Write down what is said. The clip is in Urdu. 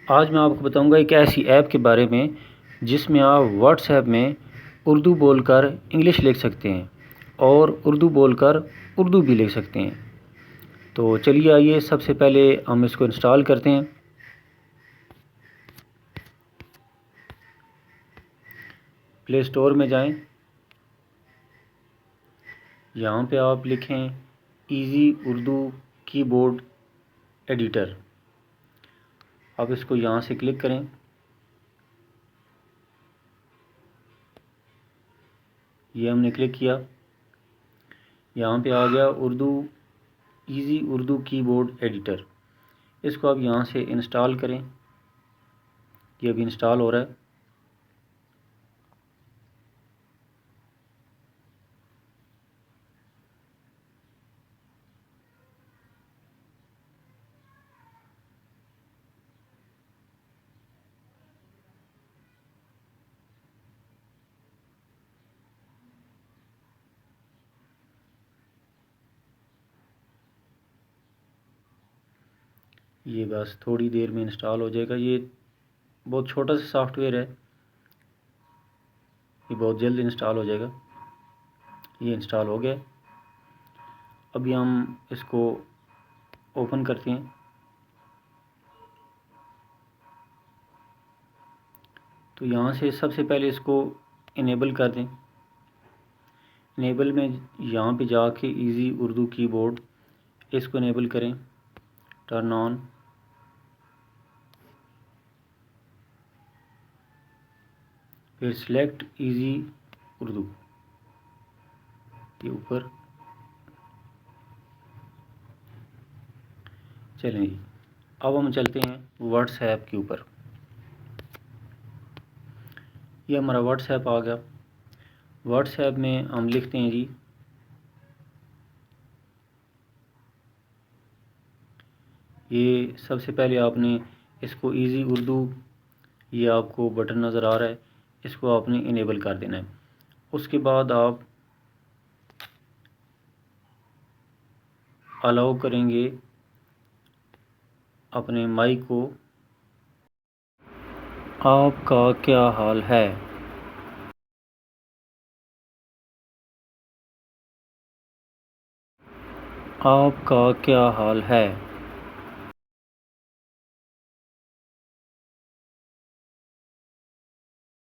آج میں آپ کو بتاؤں گا ایک ایسی ایپ کے بارے میں جس میں آپ واٹس ایپ میں اردو بول کر انگلش لکھ سکتے ہیں اور اردو بول کر اردو بھی لکھ سکتے ہیں۔ تو چلیے آئیے سب سے پہلے ہم اس کو انسٹال کرتے ہیں۔ پلے اسٹور میں جائیں، یہاں پہ آپ لکھیں ایزی اردو کی بورڈ ایڈیٹر۔ آپ اس کو یہاں سے کلک کریں، یہ ہم نے کلک کیا، یہاں پہ آ گیا اردو ایزی اردو کی بورڈ ایڈیٹر۔ اس کو آپ یہاں سے انسٹال کریں، یہ ابھی انسٹال ہو رہا ہے۔ یہ بس تھوڑی دیر میں انسٹال ہو جائے گا۔ یہ بہت چھوٹا سا سافٹ ویئر ہے، یہ بہت جلد انسٹال ہو جائے گا۔ یہ انسٹال ہو گیا، ابھی ہم اس کو اوپن کرتے ہیں۔ تو یہاں سے سب سے پہلے اس کو انیبل کر دیں۔ انیبل میں یہاں پہ جا کے ایزی اردو کی بورڈ اس کو انیبل کریں، ٹرن آن۔ پھر سلیکٹ ایزی اردو، یہ اوپر چلیں جی۔ اب ہم چلتے ہیں واٹس ایپ کے اوپر۔ یہ ہمارا واٹس ایپ آ گیا۔ واٹس ایپ میں ہم لکھتے ہیں جی یہ سب سے پہلے آپ نے اس کو ایزی اردو، یہ آپ کو بٹن نظر آ رہا ہے، اس کو آپ نے انیبل کر دینا ہے۔ اس کے بعد آپ الاؤ کریں گے اپنے مائک کو۔ آپ کا کیا حال ہے؟ آپ کا کیا حال ہے؟